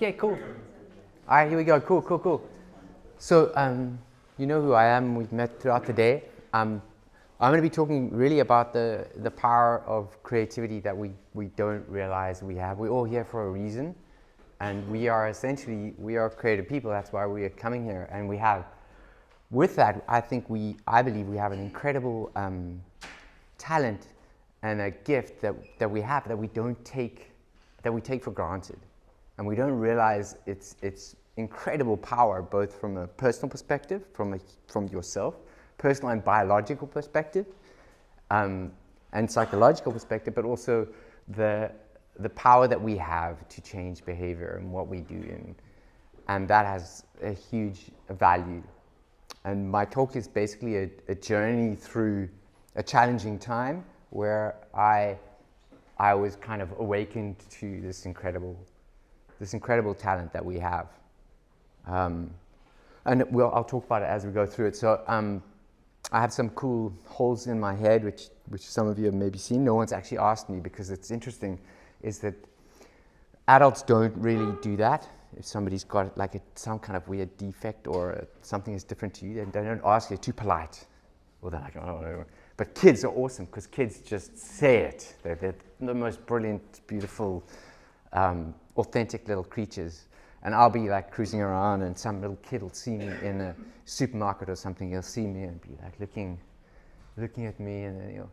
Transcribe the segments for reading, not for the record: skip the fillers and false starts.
Okay, cool. All right, here we go. Cool. So, you know who I am. We've met throughout the day. I'm going to be talking really about the power of creativity that we don't realize we have. We're all here for a reason, and we are creative people. That's why we are coming here, and we have. With that, I believe we have an incredible talent and a gift that we have that we take for granted, and we don't realize its incredible power, both from a personal perspective, from yourself, personal and biological perspective, and psychological perspective, but also the power that we have to change behavior and what we do, and that has a huge value. And my talk is basically a journey through a challenging time where I was kind of awakened to this incredible talent that we have. And I'll talk about it as we go through it. So I have some cool holes in my head, which some of you have maybe seen. No one's actually asked me, because it's interesting, is that adults don't really do that. If somebody's got some kind of weird defect or something is different to you, then they don't ask you. Too polite. Well, they're like, oh, no. But kids are awesome, because kids just say it. They're the most brilliant, beautiful, authentic little creatures. And I'll be like cruising around, and some little kid will see me in a supermarket or something. He'll see me and be like looking at me, and then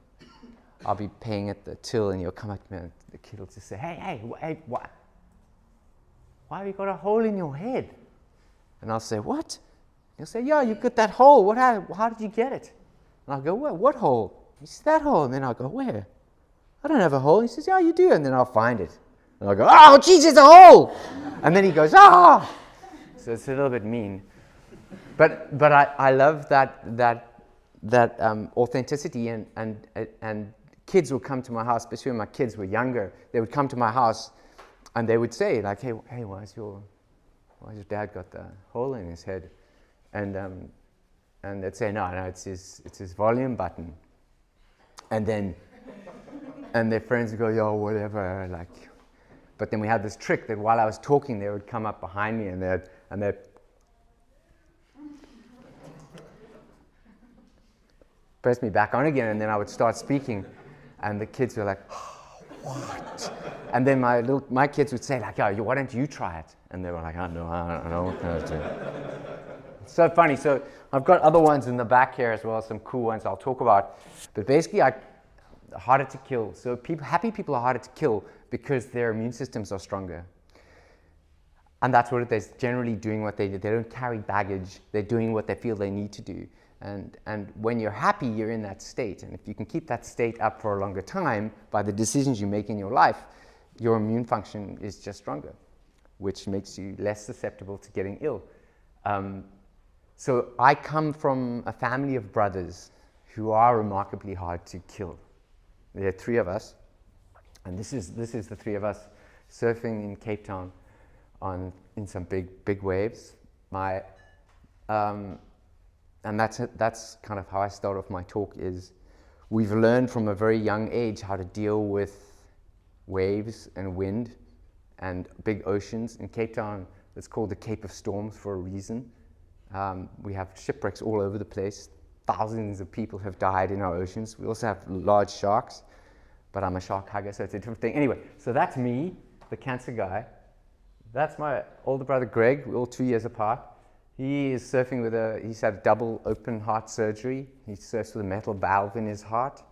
I'll be paying at the till, and he'll come up to me, and the kid will just say, hey, what? Why have you got a hole in your head? And I'll say, what? He'll say, yeah, you got that hole. How did you get it? And I'll go, what hole? He says, that hole. And then I'll go, where? I don't have a hole. He says, yeah, you do. And then I'll find it. And I'll go, oh, geez, it's a hole. And then he goes, ah. So it's a little bit mean. But I love that authenticity, and kids will come to my house, especially when my kids were younger. They would come to my house, and they would say, like, hey, why's your dad got the hole in his head? And they'd say, no, it's his volume button. And their friends would go, yo, whatever, like. But then we had this trick that while I was talking, they would come up behind me, and they'd press me back on again, and then I would start speaking, and the kids were like, oh, what? And then my kids would say, like, oh, why don't you try it? And they were like, oh, no, I don't know what to do. So funny. So I've got other ones in the back here as well, some cool ones I'll talk about. But basically, harder to kill. So happy people are harder to kill because their immune systems are stronger. And that's what it is, generally doing what they do. They don't carry baggage. They're doing what they feel they need to do. And when you're happy, you're in that state. And if you can keep that state up for a longer time by the decisions you make in your life, your immune function is just stronger, which makes you less susceptible to getting ill. So I come from a family of brothers who are remarkably hard to kill. There are three of us, and this is the three of us surfing in Cape Town in some big waves. And that's kind of how I start off my talk. Is we've learned from a very young age how to deal with waves and wind and big oceans. In Cape Town, it's called the Cape of Storms for a reason. We have shipwrecks all over the place. Thousands of people have died in our oceans. We also have large sharks, but I'm a shark hugger, so it's a different thing. Anyway, so that's me, the cancer guy. That's my older brother Greg. We're all 2 years apart. He is surfing he's had double open heart surgery. He surfs with a metal valve in his heart,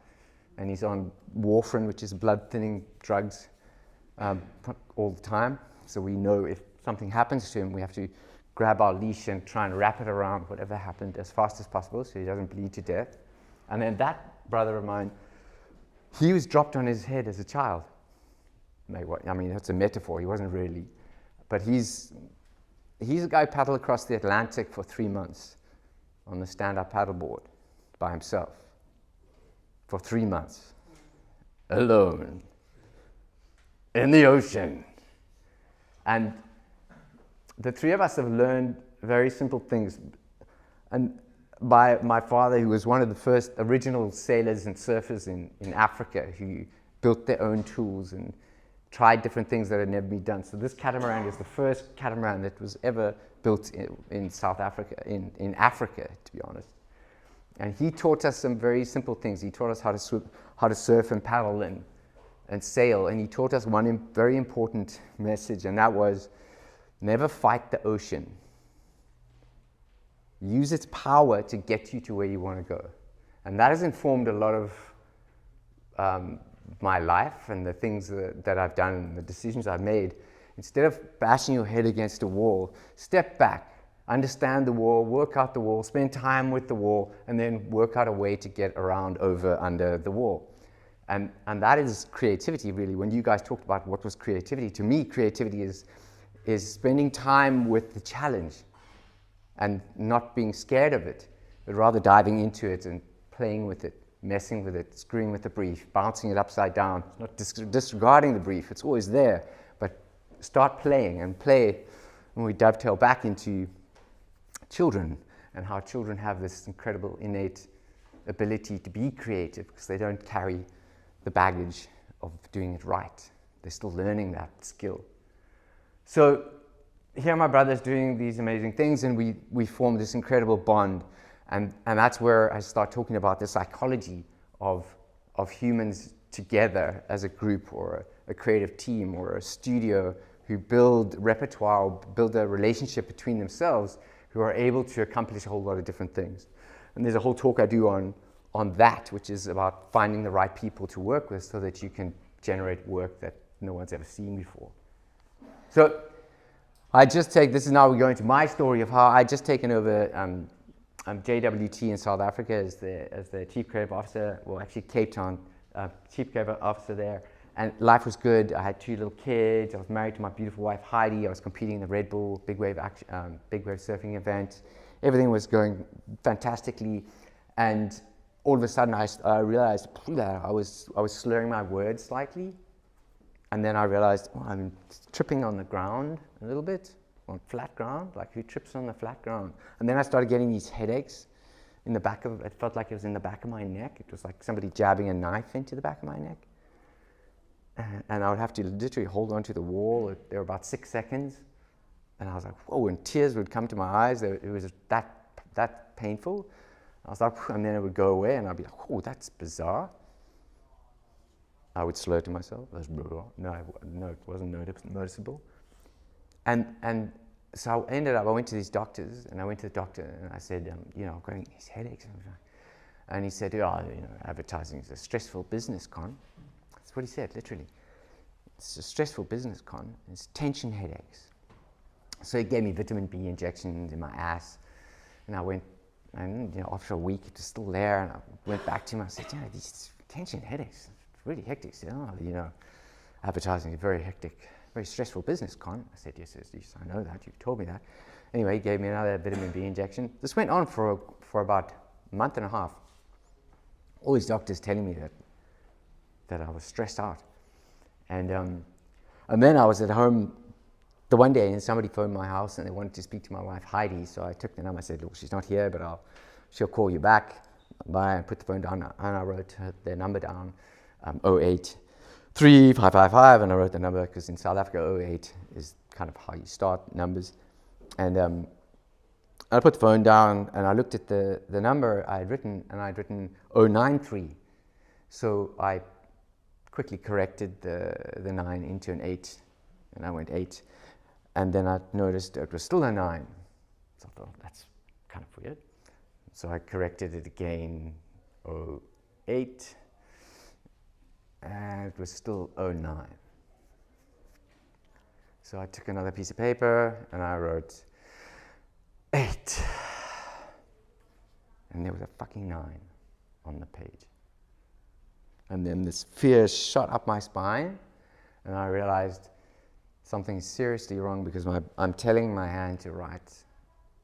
and he's on warfarin, which is blood-thinning drugs, all the time. So we know if something happens to him, we have to grab our leash and try and wrap it around whatever happened as fast as possible so he doesn't bleed to death. And then that brother of mine, he was dropped on his head as a child. I mean, that's a metaphor. He wasn't really. But he's a guy who paddled across the Atlantic for 3 months on the stand-up paddleboard by himself for 3 months, alone, in the ocean. And the three of us have learned very simple things. And by my father, who was one of the first original sailors and surfers in Africa, who built their own tools and tried different things that had never been done. So this catamaran is the first catamaran that was ever built in South Africa, in Africa, to be honest. And he taught us some very simple things. He taught us how to surf and paddle and sail. And he taught us one very important message, and that was never fight the ocean. Use its power to get you to where you want to go. And that has informed a lot of my life and the things that I've done and the decisions I've made. Instead of bashing your head against a wall, step back, understand the wall, work out the wall, spend time with the wall, and then work out a way to get around, over, under the wall. And that is creativity, really. When you guys talked about what was creativity, to me, creativity is spending time with the challenge and not being scared of it, but rather diving into it and playing with it, messing with it, screwing with the brief, bouncing it upside down, not disregarding the brief. It's always there, but start playing and play. When we dovetail back into children and how children have this incredible innate ability to be creative because they don't carry the baggage of doing it right. They're still learning that skill. So here are my brothers doing these amazing things, and we form this incredible bond. And that's where I start talking about the psychology of humans together as a group or a creative team or a studio who build repertoire, build a relationship between themselves, who are able to accomplish a whole lot of different things. And there's a whole talk I do on that, which is about finding the right people to work with so that you can generate work that no one's ever seen before. So this is now we're going to my story of how I just taken over JWT in South Africa as the Chief Creative Officer, well actually Cape Town Chief Creative Officer there. And life was good. I had 2 little kids. I was married to my beautiful wife Heidi. I was competing in the Red Bull big wave surfing event. Everything was going fantastically, and all of a sudden I realized I was slurring my words slightly, and then I realized I'm tripping on the ground a little bit, on flat ground, like who trips on the flat ground? And then I started getting these headaches in the back of, it felt like it was in the back of my neck. It was like somebody jabbing a knife into the back of my neck. And I would have to literally hold onto the wall. There were about 6 seconds. And I was like, whoa, and tears would come to my eyes. It was that painful. I was like, and then it would go away, and I'd be like, oh, that's bizarre. I would slur to myself. No, it wasn't noticeable. And so I went to these doctors, and I went to the doctor, and I said, I'm getting these headaches. And he said, advertising is a stressful business, Conn. That's what he said, literally. It's a stressful business, Conn. It's tension headaches. So he gave me vitamin B injections in my ass, and I went, and after a week, it was still there, and I went back to him. I said, these tension headaches, it's really hectic. He said, advertising is very hectic, very stressful business, Conn. I said, yes, I know that. You've told me that. Anyway, he gave me another vitamin B injection. This went on for about a month and a half. All these doctors telling me that I was stressed out, and then I was at home the one day, and somebody phoned my house, and they wanted to speak to my wife Heidi. So I took the number. I said, look, she's not here, but she'll call you back. Bye. And put the phone down, and I wrote their number down, 08 3555, and I wrote the number because in South Africa 08 is kind of how you start numbers. And I put the phone down, and I looked at the number I had written, and I'd written 093. So I quickly corrected the 9 into an 8, and I went 8. And then I noticed it was still a 9. So I thought, that's kind of weird. So I corrected it again, 08, and it was still 09. So I took another piece of paper, and I wrote 8. And there was a fucking 9 on the page. And then this fear shot up my spine, and I realized something is seriously wrong because I'm telling my hand to write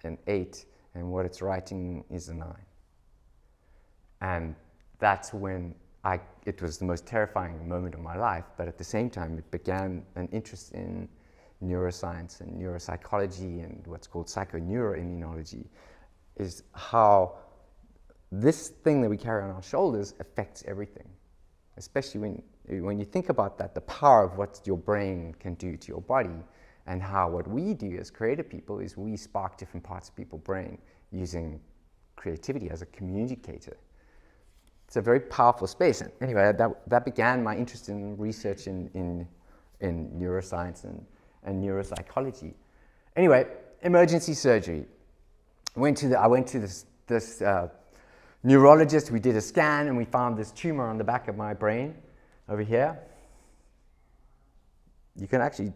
an 8, and what it's writing is a 9. And that's when it was the most terrifying moment of my life, but at the same time it began an interest in neuroscience and neuropsychology and what's called psychoneuroimmunology, is how this thing that we carry on our shoulders affects everything. especially when you think about that, the power of what your brain can do to your body, and how what we do as creative people is we spark different parts of people's brain using creativity as a communicator. It's a very powerful space. And anyway, that began my interest in research in neuroscience and neuropsychology. Anyway, emergency surgery. I went to this neurologist. We did a scan and we found this tumor on the back of my brain over here. You can actually,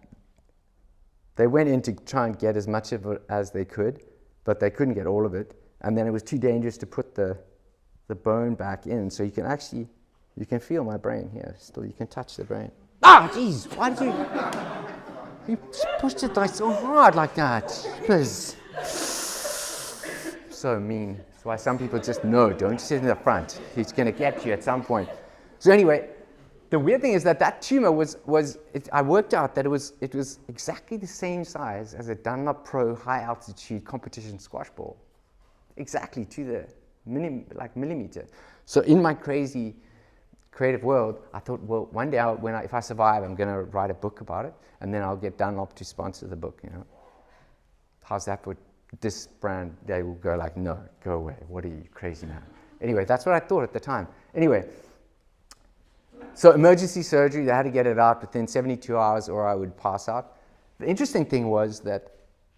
they went in to try and get as much of it as they could, but they couldn't get all of it. And then it was too dangerous to put the bone back in. So you can feel my brain here. Still, you can touch the brain. Ah, jeez, why did you pushed it like so hard like that? Please. So mean. That's why some people just know, don't sit in the front. He's going to get you at some point. So anyway, the weird thing is that tumor I worked out that it was exactly the same size as a Dunlop Pro high altitude competition squash ball. Exactly to the millimeter. So in my crazy creative world, I thought, well, one day if I survive, I'm going to write a book about it, and then I'll get Dunlop to sponsor the book. How's that for this brand? They will go like, no, go away. What are you, crazy man? Anyway, that's what I thought at the time. Anyway, so emergency surgery, they had to get it out within 72 hours or I would pass out. The interesting thing was that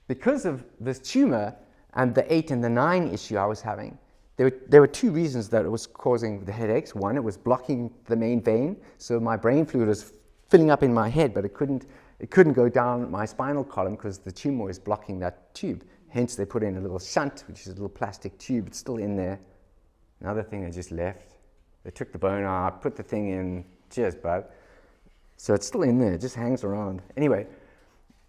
because of this tumor and the 8 and the 9 issue I was having, there were two reasons that it was causing the headaches. One, it was blocking the main vein, so my brain fluid was filling up in my head, but it couldn't go down my spinal column because the tumor was blocking that tube. Hence, they put in a little shunt, which is a little plastic tube. It's still in there. Another thing they just left. They took the bone out, put the thing in. Cheers, bud. So it's still in there. It just hangs around. Anyway,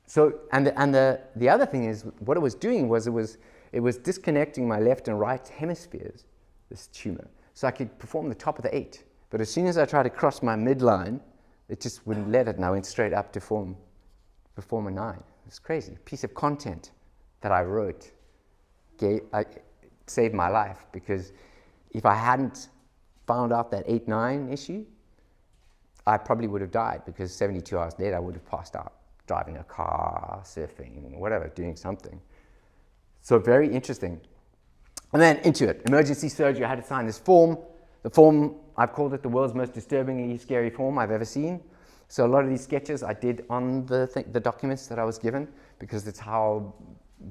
so and the other thing is what it was doing was it was disconnecting my left and right hemispheres, this tumor, so I could perform the top of the 8. But as soon as I tried to cross my midline, it just wouldn't let it, and I went straight up to perform a 9. It's crazy. A piece of content that I wrote saved my life, because if I hadn't found out that 8-9 issue, I probably would have died, because 72 hours later I would have passed out, driving a car, surfing, whatever, doing something. So very interesting. And then into it, emergency surgery. I had to sign this form. The form, I've called it the world's most disturbingly scary form I've ever seen. So a lot of these sketches I did on the documents that I was given, because it's how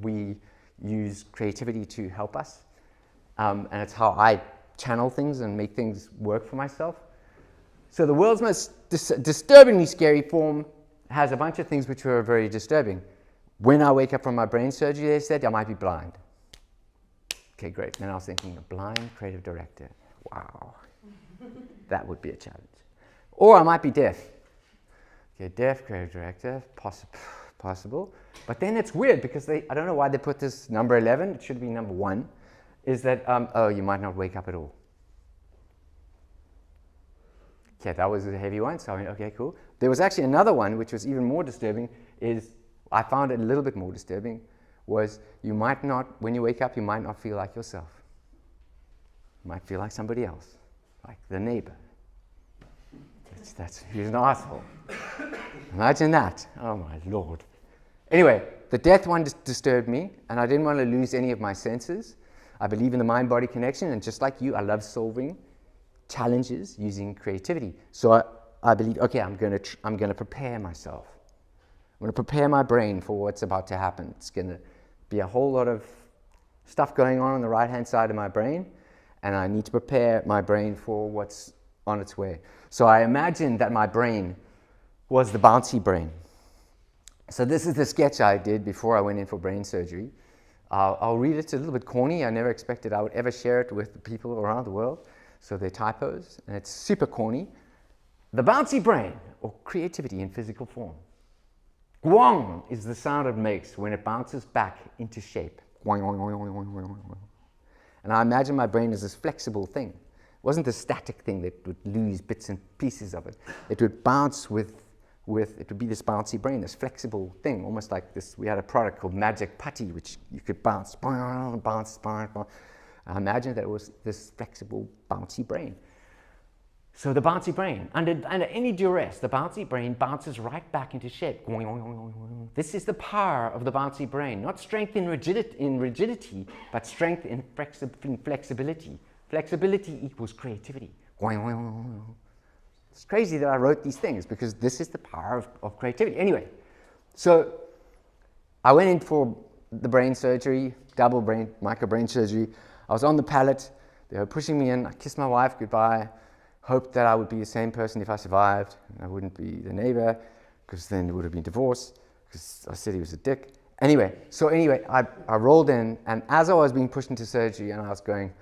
we use creativity to help us. And it's how I channel things and make things work for myself. So the world's most disturbingly scary form has a bunch of things which were very disturbing. When I wake up from my brain surgery, they said I might be blind. Okay, great. Then I was thinking, a blind creative director. Wow. That would be a challenge. Or I might be deaf. Okay, deaf creative director, possible. But then it's weird, because I don't know why they put this number 11. It should be number 1. Is that, oh, you might not wake up at all. Okay, that was a heavy one, so I mean, okay, cool. There was actually another one, which was even more disturbing, I found it a little bit more disturbing, was you might not, when you wake up, you might not feel like yourself. You might feel like somebody else, like the neighbor. He's an asshole. Imagine that. Oh my Lord. Anyway, the death one disturbed me, and I didn't want to lose any of my senses. I believe in the mind-body connection, and just like you, I love solving challenges using creativity. So I believe, okay, I'm going to prepare myself. I'm going to prepare my brain for what's about to happen. It's going to be a whole lot of stuff going on the right-hand side of my brain, and I need to prepare my brain for what's on its way. So I imagined that my brain was the bouncy brain. So this is the sketch I did before I went in for brain surgery. I'll read it. It's a little bit corny. I never expected I would ever share it with people around the world. So they're typos, and it's super corny. The bouncy brain, or creativity in physical form. Guang is the sound it makes when it bounces back into shape. And I imagine my brain as this flexible thing. It wasn't the static thing that would lose bits and pieces of it. It would bounce it would be this bouncy brain, this flexible thing, almost like this. We had a product called Magic Putty, which you could bounce. I imagine that it was this flexible, bouncy brain. So the bouncy brain, under any duress, the bouncy brain bounces right back into shape. This is the power of the bouncy brain, not strength in rigidity, but strength in flexibility. Flexibility equals creativity. It's crazy that I wrote these things because this is the power of creativity. Anyway, so I went in for the brain surgery, double brain, microbrain surgery. I was on the pallet. They were pushing me in. I kissed my wife goodbye. Hoped that I would be the same person if I survived, and I wouldn't be the neighbor, because then it would have been divorce, because I said he was a dick. Anyway, I rolled in, and as I was being pushed into surgery, and I was going,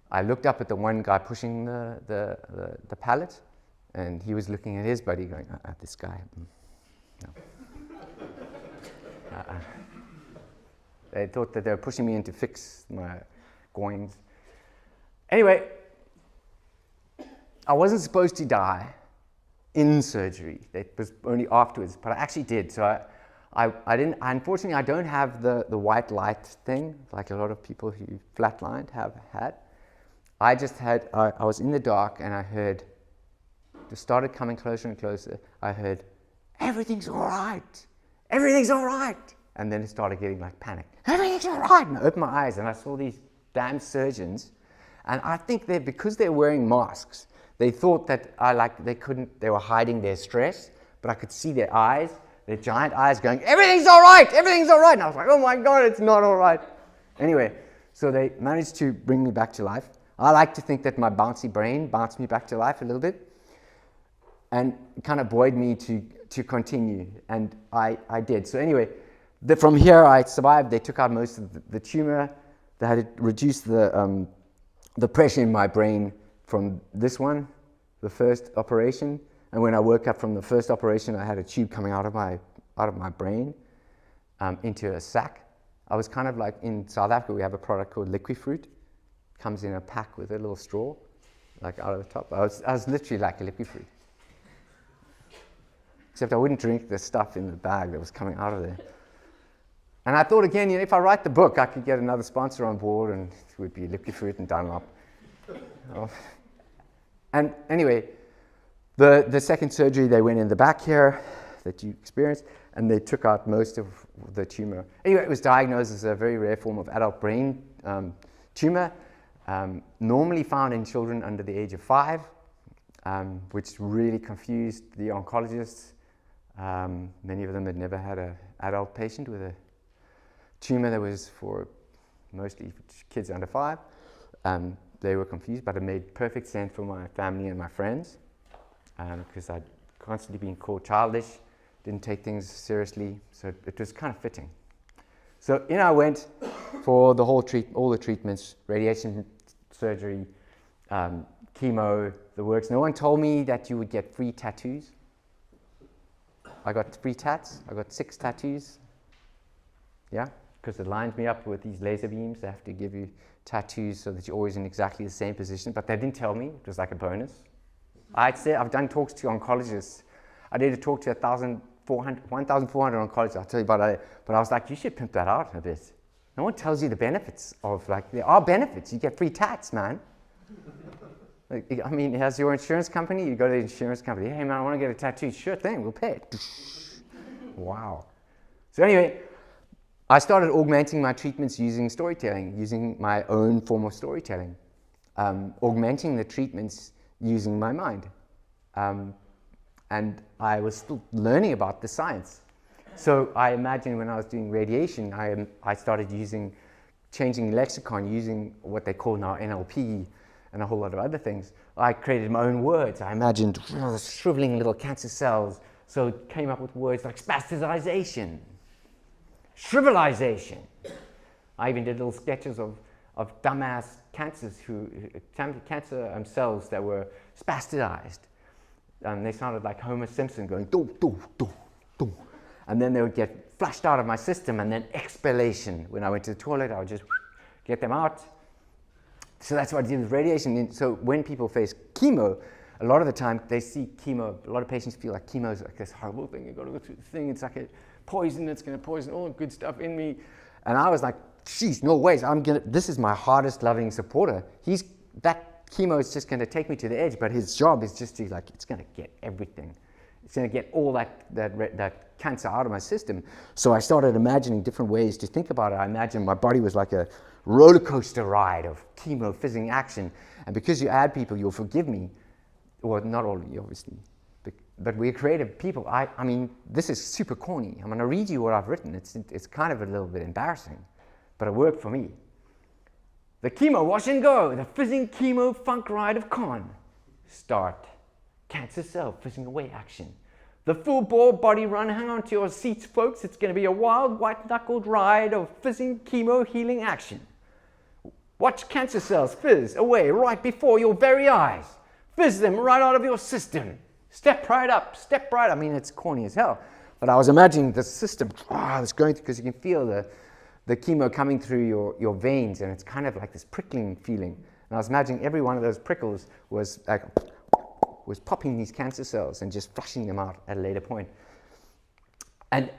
I looked up at the one guy pushing the pallet, and he was looking at his buddy going, this guy, no. They thought that they were pushing me in to fix my groins. Anyway, I wasn't supposed to die in surgery. That was only afterwards, but I actually did. So I didn't. Unfortunately, I don't have the white light thing like a lot of people who flatlined have had. I just had. I was in the dark and I heard. It started coming closer and closer. I heard, "Everything's all right. Everything's all right." And then it started getting like panic. Everything's all right. And I opened my eyes and I saw these damn surgeons. And I think because they're wearing masks, they thought that they were hiding their stress, but I could see their eyes, their giant eyes going, everything's all right, everything's all right. And I was like, oh my God, it's not all right. Anyway, so they managed to bring me back to life. I like to think that my bouncy brain bounced me back to life a little bit and kind of buoyed me to continue. And I did. So anyway, from here I survived. They took out most of the tumor. They had to reduce the pressure in my brain from this one, the first operation. And when I woke up from the first operation, I had a tube coming out of my brain into a sac. I was kind of like, in South Africa we have a product called Liquifruit. Comes in a pack with a little straw, like out of the top. I was literally like a Liquifruit. Except I wouldn't drink the stuff in the bag that was coming out of there. And I thought again, if I write the book, I could get another sponsor on board and it would be Liquifruit and Dunlop. And anyway, the second surgery, they went in the back here that you experienced, and they took out most of the tumor. Anyway, it was diagnosed as a very rare form of adult brain tumor, normally found in children under the age of 5, which really confused the oncologists. Many of them had never had an adult patient with a tumor that was for mostly kids under 5. They were confused, but it made perfect sense for my family and my friends because I'd constantly been called childish, didn't take things seriously, so it was kind of fitting. So in I went for all the treatments, radiation, surgery, chemo, the works. No one told me that you would get free tattoos. I got free tats. I got 6 tattoos. Yeah, because it lines me up with these laser beams. They have to give you tattoos so that you're always in exactly the same position. But they didn't tell me. It was like a bonus. I've done talks to oncologists. I did a talk to 1,400 oncologists. I'll tell you about that. But I was like, you should pimp that out a bit. No one tells you the benefits of, like, there are benefits. You get free tats, man. Like, I mean, as your insurance company, you go to the insurance company, hey man, I want to get a tattoo. Sure thing, we'll pay it. Wow. So anyway, I started augmenting my treatments using storytelling, using my own form of storytelling, augmenting the treatments using my mind. And I was still learning about the science. So I imagine when I was doing radiation, I started changing lexicon, using what they call now NLP and a whole lot of other things. I created my own words. I imagined shriveling little cancer cells. So it came up with words like spasticization, shrivelization. I even did little sketches of dumbass cancers cancer cells that were spasticized. They sounded like Homer Simpson going do, do, do, do. And then they would get flushed out of my system, and then expellation. When I went to the toilet, I would just get them out. So that's what I did with radiation. And so when people face chemo, a lot of the time they see chemo, a lot of patients feel like chemo is like this horrible thing. You've got to go through the thing. It's like a poison that's going to poison all the good stuff in me. And I was like geez, no ways, this is my hardest loving supporter. That chemo is just gonna take me to the edge, but his job is just to it's gonna get everything. It's gonna get all that cancer out of my system. So I started imagining different ways to think about it. I imagined my body was like a roller coaster ride of chemo fizzing action. And because you add people, you'll forgive me. Well, not all of you, obviously. But we're creative people. I mean, this is super corny. I'm going to read you what I've written. It's kind of a little bit embarrassing, but it worked for me. The chemo wash and go, the fizzing chemo funk ride of Conn. Start. Cancer cell fizzing away action. The full bore body run. Hang on to your seats, folks. It's going to be a wild, white-knuckled ride of fizzing chemo healing action. Watch cancer cells fizz away right before your very eyes. Fizz them right out of your system. Step right up, step right. I mean, it's corny as hell. But I was imagining the system, it's going through, because you can feel the chemo coming through your veins, and it's kind of like this prickling feeling. And I was imagining every one of those prickles was popping these cancer cells and just flushing them out at a later point. And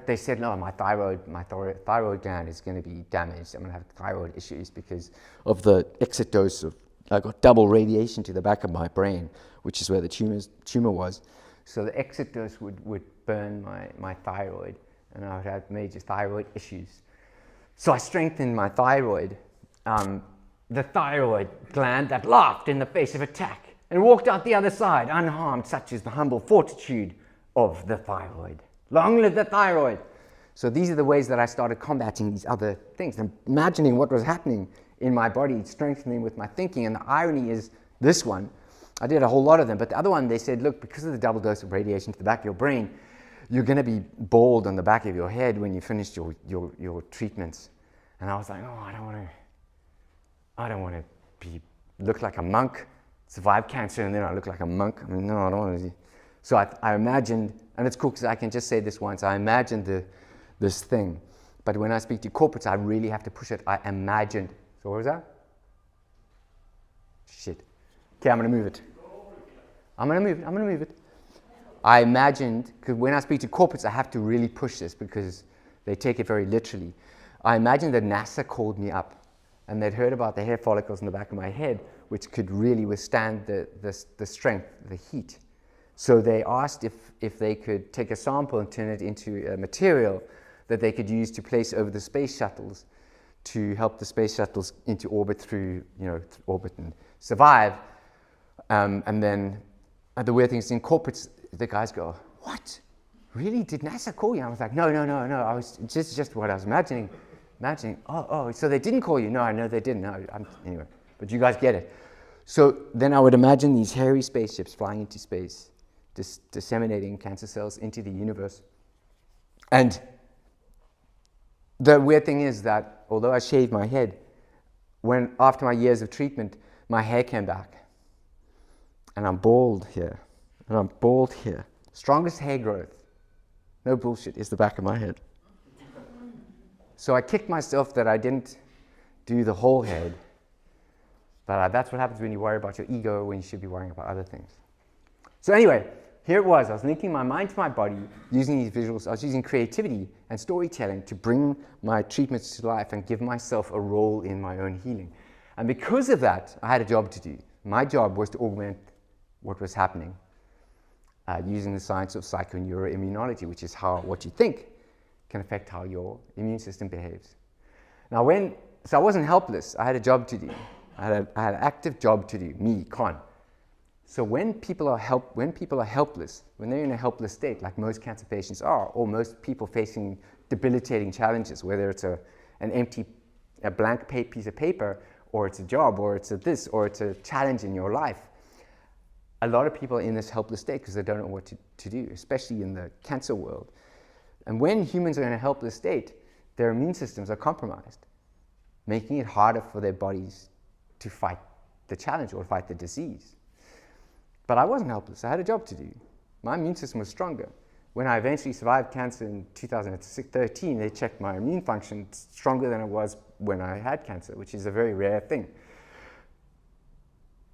they said, no, my thyroid gland is going to be damaged. I'm going to have thyroid issues because of the exit dose I got double radiation to the back of my brain, which is where the tumor was. So the exit dose would burn my thyroid, and I would have major thyroid issues. So I strengthened my thyroid, the thyroid gland that laughed in the face of attack and walked out the other side unharmed, such is the humble fortitude of the thyroid. Long live the thyroid. So these are the ways that I started combating these other things, and imagining what was happening in my body, strengthening with my thinking. And the irony is this one, I did a whole lot of them, but the other one, they said, look, because of the double dose of radiation to the back of your brain, you're going to be bald on the back of your head when you finish your treatments. And I was like, oh, I don't want to look like a monk, survive cancer, and then I look like a monk. I mean, no, I don't want to. So I imagined, and it's cool because I can just say this once, I imagined this thing. But when I speak to corporates, I really have to push it. I imagined. So what was that? Shit. Okay, I'm going to move it. I'm going to move it. I imagined, because when I speak to corporates, I have to really push this because they take it very literally. I imagined that NASA called me up and they'd heard about the hair follicles in the back of my head, which could really withstand the strength, the heat. So they asked if they could take a sample and turn it into a material that they could use to place over the space shuttles to help the space shuttles into orbit through orbit and survive. And then the weird thing is in corporates, the guys go, what? Really? Did NASA call you? I was like, no. I was just what I was imagining. Oh, so they didn't call you? No, I know they didn't. No, anyway, but you guys get it. So then I would imagine these hairy spaceships flying into space, disseminating cancer cells into the universe. And the weird thing is that although I shaved my head, after my years of treatment, my hair came back. And I'm bald here. Strongest hair growth, no bullshit, is the back of my head. So I kicked myself that I didn't do the whole head. But that's what happens when you worry about your ego when you should be worrying about other things. So anyway, here it was. I was linking my mind to my body, using these visuals. I was using creativity and storytelling to bring my treatments to life and give myself a role in my own healing. And because of that, I had a job to do. My job was to augment what was happening using the science of psychoneuroimmunology, which is how what you think can affect how your immune system behaves. Now, so I wasn't helpless. I had a job to do. I had an active job to do, me, Conn. So when people are helpless, when they're in a helpless state, like most cancer patients are, or most people facing debilitating challenges, whether it's a blank piece of paper, or it's a job, or it's or it's a challenge in your life, a lot of people are in this helpless state because they don't know what to do, especially in the cancer world. And when humans are in a helpless state, their immune systems are compromised, making it harder for their bodies to fight the challenge or fight the disease. But I wasn't helpless. I had a job to do. My immune system was stronger. When I eventually survived cancer in 2013, they checked my immune function stronger than it was when I had cancer, which is a very rare thing.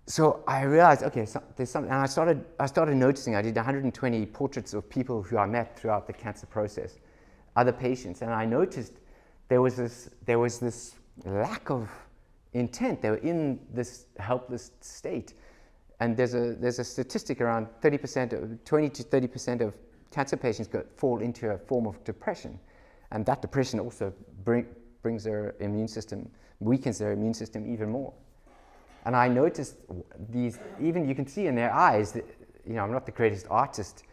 So I realized, okay, there's something, and I started noticing. I did 120 portraits of people who I met throughout the cancer process, other patients, and I noticed there was this lack of intent. They were in this helpless state. And there's a statistic around 20 to 30% of cancer patients fall into a form of depression. And that depression also brings their immune system, weakens their immune system even more. And I noticed these, even you can see in their eyes, that, I'm not the greatest artist,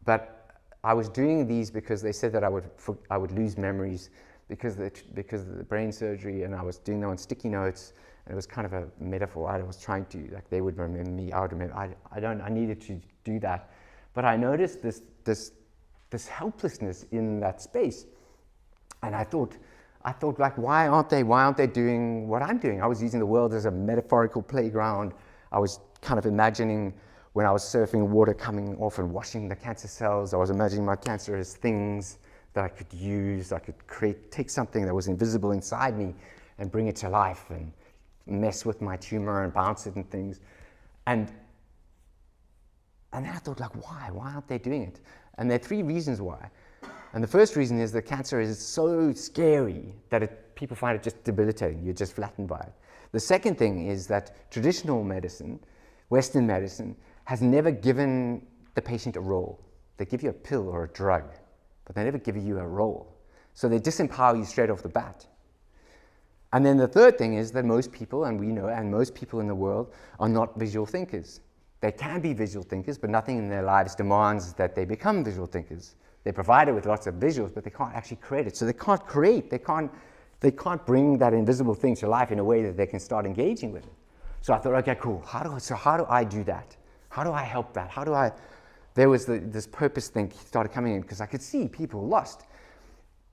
but I was doing these because they said that I would lose memories because of the brain surgery, and I was doing them on sticky notes, and it was kind of a metaphor. I was trying to, like, they would remember me, I would remember. I needed to do that. But I noticed this helplessness in that space, and I thought, like, why aren't they doing what I'm doing? I was using the world as a metaphorical playground. I was kind of imagining when I was surfing, water coming off and washing the cancer cells. I was imagining my cancer as things that I could use. I could take something that was invisible inside me and bring it to life and mess with my tumor and bounce it and things. And then I thought, like, why? Why aren't they doing it? And there are 3 reasons why. And the first reason is that cancer is so scary that people find it just debilitating. You're just flattened by it. The second thing is that traditional medicine, Western medicine, has never given the patient a role. They give you a pill or a drug, but they never give you a role. So they disempower you straight off the bat. And then the third thing is that most people, and we know, and most people in the world are not visual thinkers. They can be visual thinkers, but nothing in their lives demands that they become visual thinkers. They're provided with lots of visuals, but they can't actually create it. So they can't create, they can't bring that invisible thing to life in a way that they can start engaging with it. So I thought, okay, cool, how do I do that? How do I help that? There was this purpose thing started coming in because I could see people lost.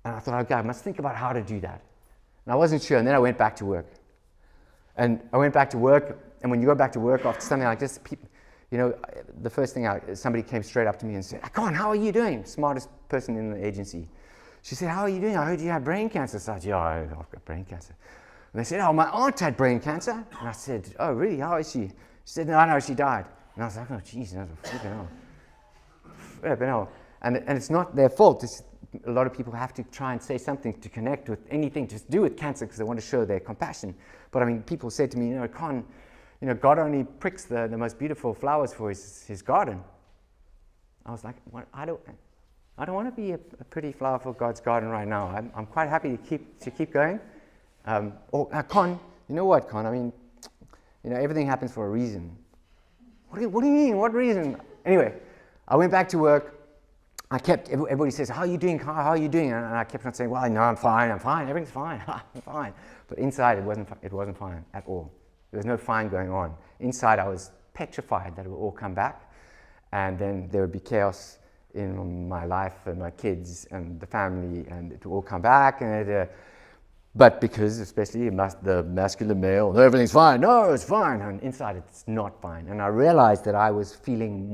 And I thought, okay, I must think about how to do that. And I wasn't sure, and then I went back to work. And when you go back to work after something like this, people, the first thing, somebody came straight up to me and said, Conn, how are you doing? Smartest person in the agency. She said, how are you doing? I heard you had brain cancer. So I said, yeah, I've got brain cancer. And they said, oh, my aunt had brain cancer. And I said, oh, really? How is she? She said, no, she died. And I was like, oh, geez, that's a flipping hell. Flipping hell. And it's not their fault. A lot of people have to try and say something to connect with anything to do with cancer because they want to show their compassion. But I mean, people said to me, Conn, God only pricks the most beautiful flowers for his garden. I was like, what? I don't want to be a pretty flower for God's garden right now. I'm quite happy to keep going. Conn, you know what, Conn? I mean, everything happens for a reason. What do you mean? What reason? Anyway, I went back to work. Everybody says, how are you doing, Conn? How are you doing? And I kept on saying, well, no, I'm fine, everything's fine, I'm fine. But inside, it wasn't fine at all. There was no fine going on. Inside, I was petrified that it would all come back, and then there would be chaos in my life and my kids and the family, and it would all come back. But because, especially the masculine male, everything's fine. No, it's fine. And inside, it's not fine. And I realized that I was feeling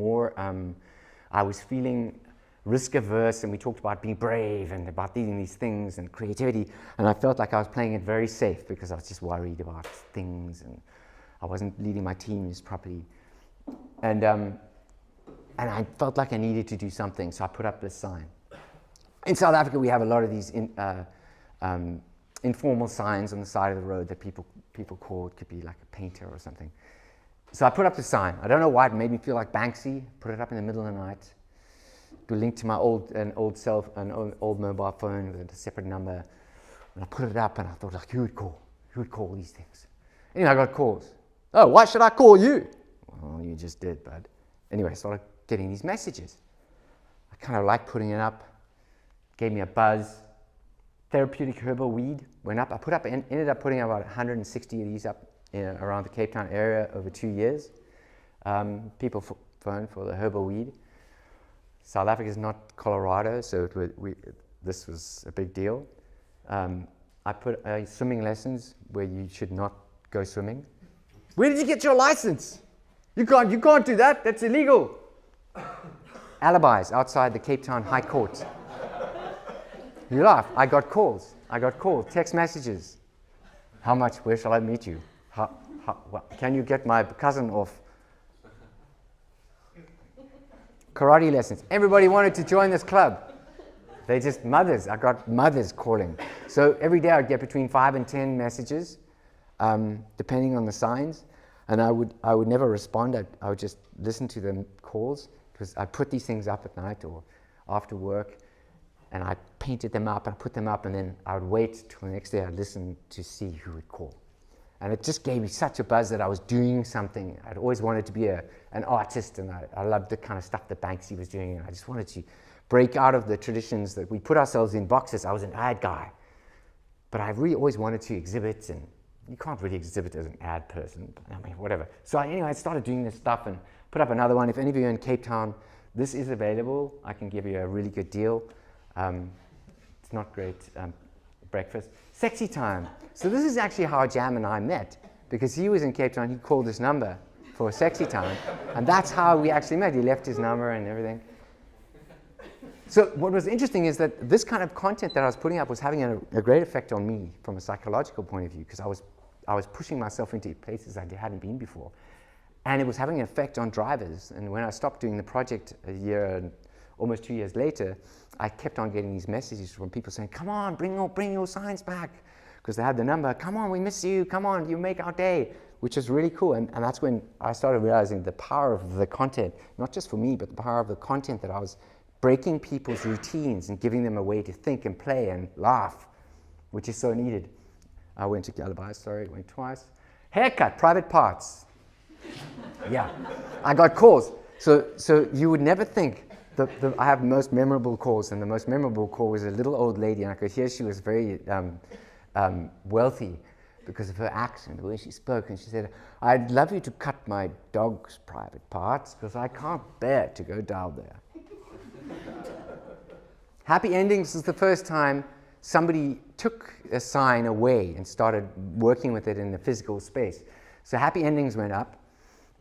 risk averse, and we talked about being brave and about doing these things and creativity, and I felt like I was playing it very safe because I was just worried about things and I wasn't leading my teams properly, and I felt like I needed to do something, so I put up this sign. In South Africa, we have a lot of these informal signs on the side of the road that people call. It could be like a painter or something. So I put up the sign. I don't know why, it made me feel like Banksy. Put it up in the middle of the night. To link to my old mobile phone with a separate number, and I put it up, and I thought, like, who would call these things? Anyway, I got calls. Oh, why should I call you? Well, you just did, bud. Anyway, I started getting these messages. I kind of liked putting it up. Gave me a buzz. Therapeutic herbal weed went up. Ended up putting about 160 of these up around the Cape Town area over 2 years. People phoned for the herbal weed. South Africa is not Colorado, so this was a big deal. I put swimming lessons where you should not go swimming. Where did you get your license? You can't do that. That's illegal. Alibis outside the Cape Town High Court. You laugh. I got calls. Text messages. How much? Where shall I meet you? Can you get my cousin off? Karate lessons. Everybody wanted to join this club. They're just mothers. I got mothers calling. So every day I'd get between 5 and 10 messages, depending on the signs. And I would never respond. I would just listen to the calls, because I put these things up at night or after work, and I painted them up and put them up, and then I would wait till the next day. I'd listen to see who would call. And it just gave me such a buzz that I was doing something. I'd always wanted to be an artist, and I loved the kind of stuff that Banksy was doing, and I just wanted to break out of the traditions that we put ourselves in boxes. I was an ad guy, but I really always wanted to exhibit, and you can't really exhibit as an ad person, but I mean, whatever. So anyway, I started doing this stuff and put up another one. If any of you are in Cape Town, this is available. I can give you a really good deal. It's not great breakfast. Sexy time. So this is actually how Jam and I met, because he was in Cape Town. He called this number for a sexy time, and that's how we actually met. He left his number and everything. So what was interesting is that this kind of content that I was putting up was having a great effect on me from a psychological point of view, because I was pushing myself into places I hadn't been before. And it was having an effect on drivers. And when I stopped doing the project a year and almost 2 years later, I kept on getting these messages from people saying, come on, bring your signs back. Because they had the number, come on, we miss you, come on, you make our day, which is really cool. And that's when I started realizing the power of the content, not just for me, but the power of the content, that I was breaking people's routines and giving them a way to think and play and laugh, which is so needed. I went to Galabai, sorry, went twice. Haircut, private parts. Yeah, I got calls. So you would never think, I have most memorable calls, and the most memorable call was a little old lady, and I could hear she was very wealthy because of her accent, the way she spoke, and she said, I'd love you to cut my dog's private parts, because I can't bear to go down there. Happy Endings was the first time somebody took a sign away and started working with it in the physical space. So Happy Endings went up,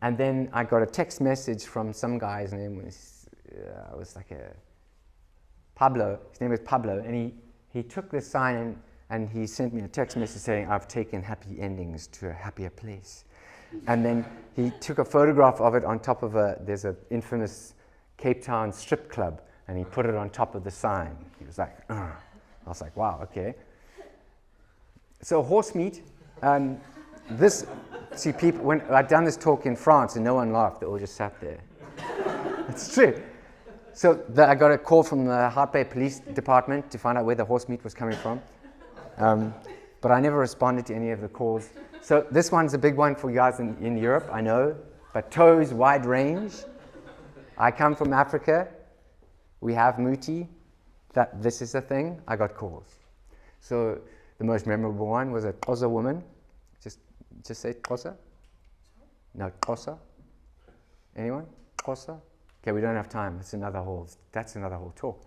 and then I got a text message from some guy's name was like Pablo. His name was Pablo, and he took this sign and he sent me a text message saying, I've taken Happy Endings to a happier place. And then he took a photograph of it on top of there's an infamous Cape Town strip club, and he put it on top of the sign. He was like, ugh. I was like, wow, okay. So horse meat, people, when I'd done this talk in France and no one laughed, they all just sat there. It's true. So I got a call from the Hart Bay Police Department to find out where the horse meat was coming from. But I never responded to any of the calls. So this one's a big one for you guys in Europe, I know, but toes, wide range. I come from Africa. We have muti. This is a thing. I got calls. So the most memorable one was a Xhosa woman. Just say Xhosa. No, Xhosa. Anyone? Xhosa? Okay, we don't have time. That's another whole talk.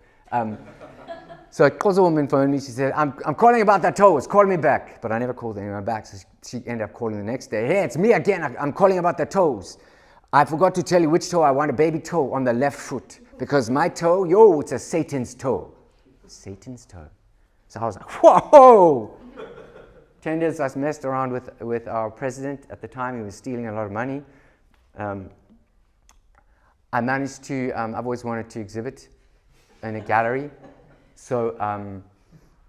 So a Xhosa woman phoned me. She said, I'm calling about that toes. Call me back. But I never called anyone back. So she ended up calling the next day. Hey, it's me again. I'm calling about the toes. I forgot to tell you which toe. I want a baby toe on the left foot. Because my toe, it's a Satan's toe. Satan's toe. So I was like, whoa! 10 years I messed around with our president. At the time, he was stealing a lot of money. I managed to, I've always wanted to exhibit in a gallery. So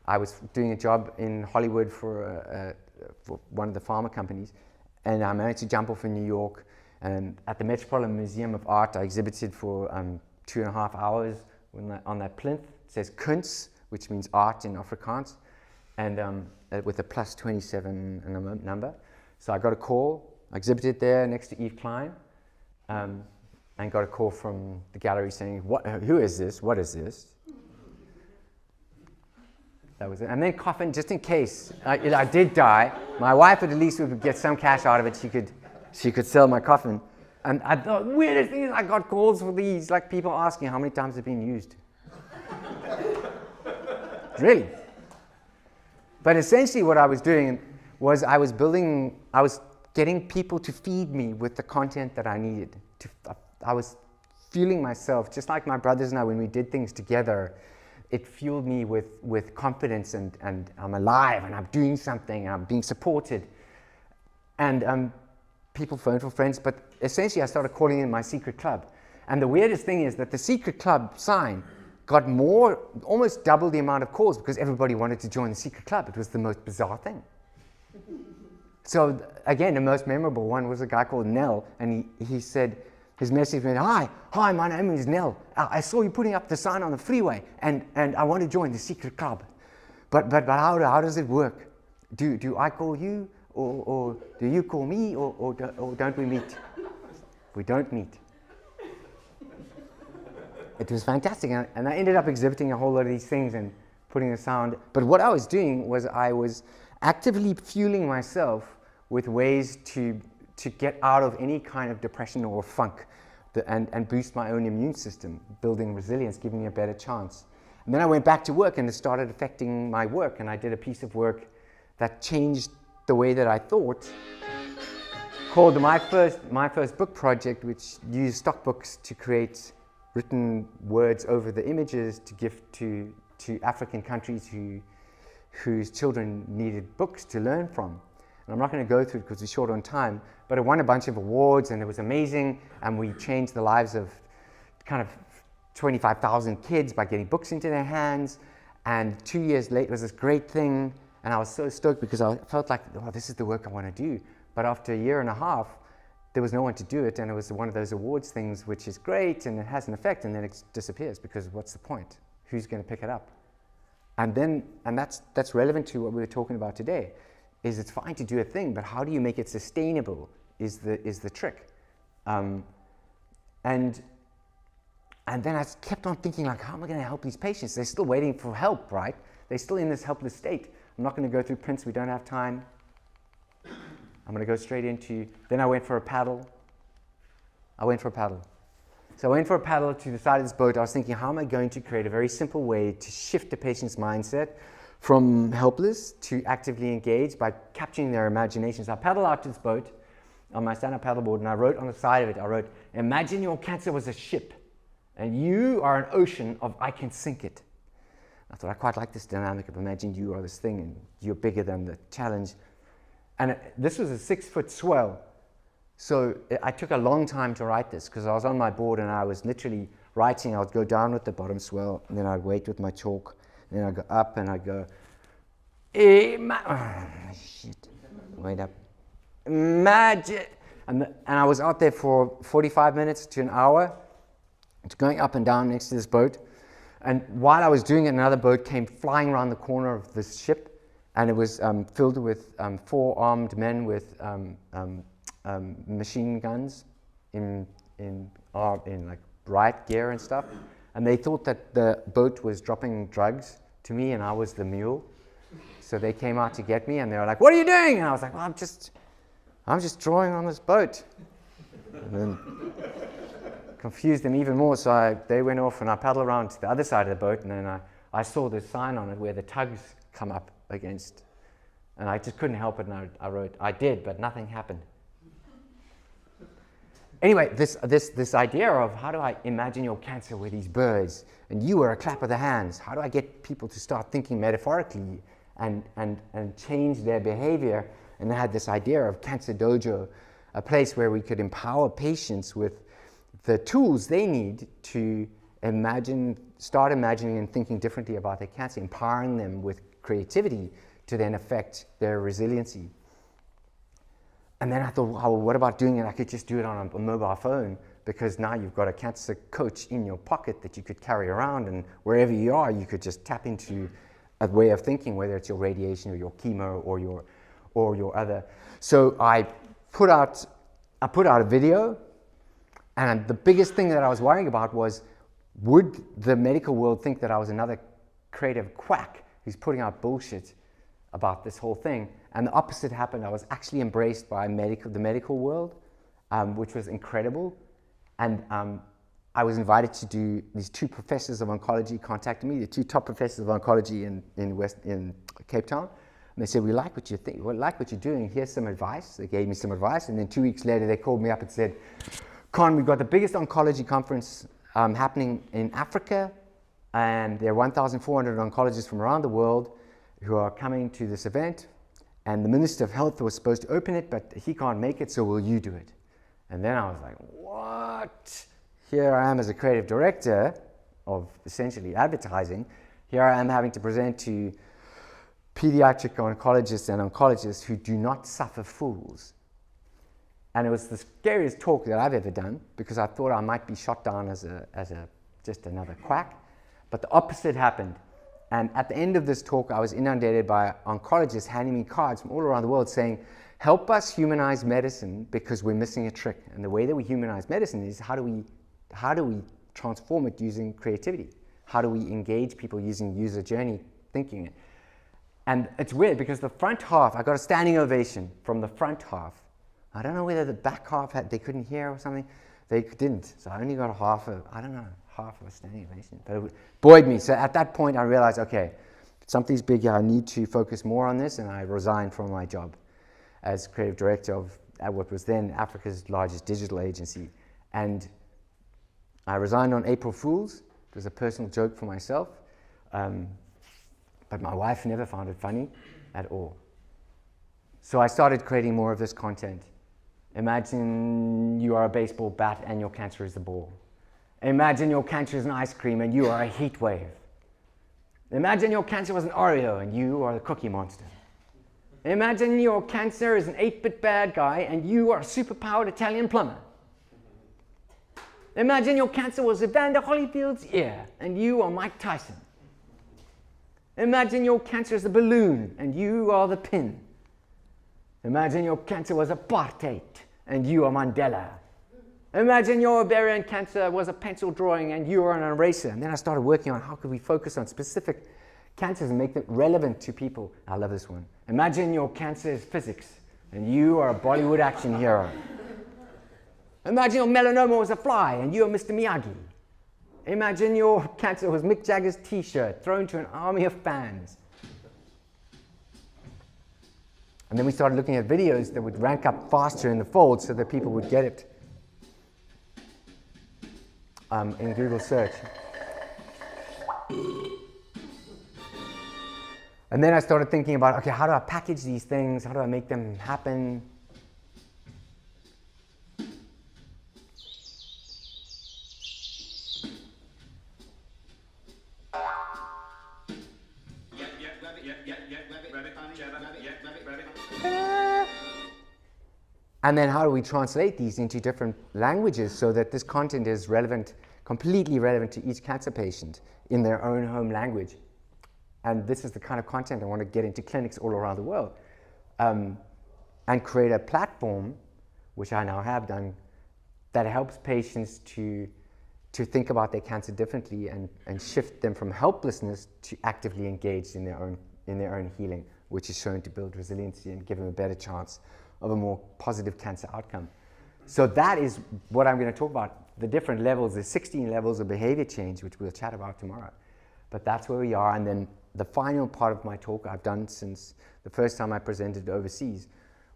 I was doing a job in Hollywood for one of the pharma companies. And I managed to jump off in New York. And at the Metropolitan Museum of Art, I exhibited for 2.5 hours on that plinth. It says Kunst, which means art in Afrikaans, and with a plus 27 number. So I got a call. I exhibited there next to Yves Klein, and got a call from the gallery saying, who is this? What is this? That was it. And then coffin, just in case I did die, my wife at least would get some cash out of it. She could sell my coffin. And I thought, weirdest thing is I got calls for these, like people asking how many times it's been used. Really. But essentially what I was doing was I was getting people to feed me with the content that I needed. I was fueling myself, just like my brothers and I, when we did things together, it fueled me with confidence and I'm alive and I'm doing something and I'm being supported. And people phoned for friends, but essentially I started calling in my secret club. And the weirdest thing is that the secret club sign got more, almost double the amount of calls because everybody wanted to join the secret club. It was the most bizarre thing. So again, the most memorable one was a guy called Nell, and he said, his message went, hi, my name is Nell. I saw you putting up the sign on the freeway, and I want to join the secret club. But how does it work? Do I call you, or do you call me, or don't we meet? We don't meet. It was fantastic, and I ended up exhibiting a whole lot of these things and putting the sound. But what I was doing was I was actively fueling myself with ways to get out of any kind of depression or funk and boost my own immune system, building resilience, giving me a better chance. And then I went back to work and it started affecting my work, and I did a piece of work that changed the way that I thought, called my first book project, which used stock books to create written words over the images to give to African countries whose children needed books to learn from. And I'm not going to go through it because we're short on time, but it won a bunch of awards and it was amazing, and we changed the lives of kind of 25,000 kids by getting books into their hands. And 2 years later, it was this great thing, and I was so stoked because I felt like, oh, this is the work I want to do. But after a year and a half, there was no one to do it, and it was one of those awards things which is great and it has an effect, and then it disappears because what's the point? Who's going to pick it up? And that's relevant to what we were talking about today. Is it's fine to do a thing, but how do you make it sustainable is the trick. And then I kept on thinking, like, how am I going to help these patients? They're still waiting for help, right? They're still in this helpless state. I'm not going to go through Prince, we don't have time. I'm going to go straight into, then I went for a paddle. So I went for a paddle to the side of this boat. I was thinking, how am I going to create a very simple way to shift the patient's mindset from helpless to actively engaged by capturing their imaginations. I paddled out to this boat on my stand-up paddleboard, and I wrote on the side of it, imagine your cancer was a ship and you are an ocean of I can sink it. I thought I quite like this dynamic of imagine you are this thing and you're bigger than the challenge. And this was a 6-foot swell. So I took a long time to write this because I was on my board and I was literally writing. I would go down with the bottom swell and then I'd wait with my chalk. Then I go up and I go, wait up, magic. And I was out there for 45 minutes to an hour, going up and down next to this boat. And while I was doing it, another boat came flying around the corner of this ship, and it was filled with 4 armed men with machine guns in like riot gear and stuff. And they thought that the boat was dropping drugs to me and I was the mule. So they came out to get me and they were like, what are you doing? And I was like, well, I'm just drawing on this boat. And then confused them even more. So they went off and I paddled around to the other side of the boat, and then I saw this sign on it where the tugs come up against. And I just couldn't help it, and I wrote, I did, but nothing happened. Anyway, this idea of how do I imagine your cancer with these birds and you are a clap of the hands, how do I get people to start thinking metaphorically and change their behavior? And I had this idea of Cancer Dojo, a place where we could empower patients with the tools they need to start imagining and thinking differently about their cancer, empowering them with creativity to then affect their resiliency. And then I thought, well, what about doing it? I could just do it on a mobile phone, because now you've got a cancer coach in your pocket that you could carry around, and wherever you are, you could just tap into a way of thinking, whether it's your radiation or your chemo or your other. So I put out a video, and the biggest thing that I was worrying about was, would the medical world think that I was another creative quack who's putting out bullshit about this whole thing? And the opposite happened. I was actually embraced by the medical world, which was incredible. And I was invited to do, these 2 professors of oncology contacted me, the 2 top professors of oncology in Cape Town. And they said, we like what you think, we like what you're doing, here's some advice. They gave me some advice, and then 2 weeks later they called me up and said, Conn, we've got the biggest oncology conference happening in Africa, and there are 1,400 oncologists from around the world who are coming to this event, and the Minister of Health was supposed to open it, but he can't make it, so will you do it? And then I was like, what? Here I am as a creative director, of essentially advertising, here I am having to present to pediatric oncologists and oncologists who do not suffer fools. And it was the scariest talk that I've ever done, because I thought I might be shot down as just another quack. But the opposite happened. And at the end of this talk, I was inundated by oncologists handing me cards from all around the world saying, help us humanize medicine because we're missing a trick. And the way that we humanize medicine is how do we transform it using creativity? How do we engage people using user journey thinking? And it's weird because the front half, I got a standing ovation from the front half. I don't know whether the back half they couldn't hear or something. They didn't. So I only got half of a standing ovation. But it buoyed me. So at that point I realized, okay, something's big here. I need to focus more on this, and I resigned from my job as creative director of what was then Africa's largest digital agency. And I resigned on April Fool's. It was a personal joke for myself. But my wife never found it funny at all. So I started creating more of this content. Imagine you are a baseball bat and your cancer is the ball. Imagine your cancer is an ice cream and you are a heat wave. Imagine your cancer was an Oreo and you are the Cookie Monster. Imagine your cancer is an 8-bit bad guy and you are a superpowered Italian plumber. Imagine your cancer was Evander Holyfield's ear and you are Mike Tyson. Imagine your cancer is a balloon and you are the pin. Imagine your cancer was apartheid and you are Mandela. Imagine your ovarian cancer was a pencil drawing and you are an eraser. And then I started working on how could we focus on specific cancers and make them relevant to people. I love this one. Imagine your cancer is physics and you are a Bollywood action hero. Imagine your melanoma was a fly and you are Mr. Miyagi. Imagine your cancer was Mick Jagger's t-shirt thrown to an army of fans. And then we started looking at videos that would rank up faster in the fold so that people would get it in Google search. And then I started thinking about, okay, how do I package these things? How do I make them happen? And then how do we translate these into different languages so that this content is relevant, completely relevant to each cancer patient in their own home language? And this is the kind of content I want to get into clinics all around the world, and create a platform, which I now have done, that helps patients to think about their cancer differently and shift them from helplessness to actively engaged in their own healing, which is shown to build resiliency and give them a better chance of a more positive cancer outcome. So that is what I'm going to talk about, the different levels, the 16 levels of behavior change, which we'll chat about tomorrow. But that's where we are. And then the final part of my talk I've done since the first time I presented overseas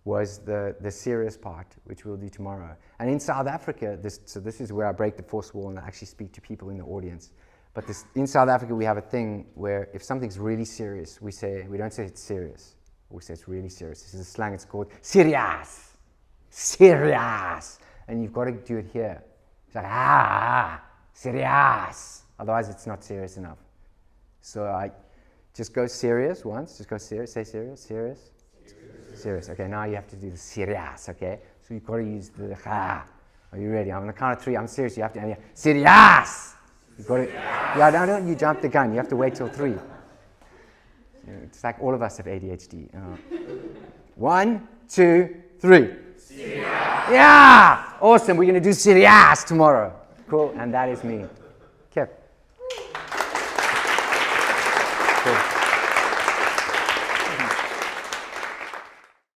was the serious part, which we'll do tomorrow. And in South Africa, this is where I break the fourth wall and I actually speak to people in the audience. But in South Africa, we have a thing where if something's really serious, we don't say it's serious. We say it's really serious. This is a slang, it's called serious. Serious. And you've got to do it here. It's like, serious. Otherwise, it's not serious enough. So I just go serious once. Just go serious. Say serious. Serious. Serious. Okay, now you have to do the serious. Okay? So you've got to use the ha. Are you ready? I'm on the count of 3. I'm serious. You have to. Serious. You've got to. Yeah, don't you jump the gun. You have to wait till 3. It's like all of us have ADHD. 1, 2, 3. Serious. Yeah! Awesome. We're going to do serious tomorrow. Cool. And that is me. Kev. Cool.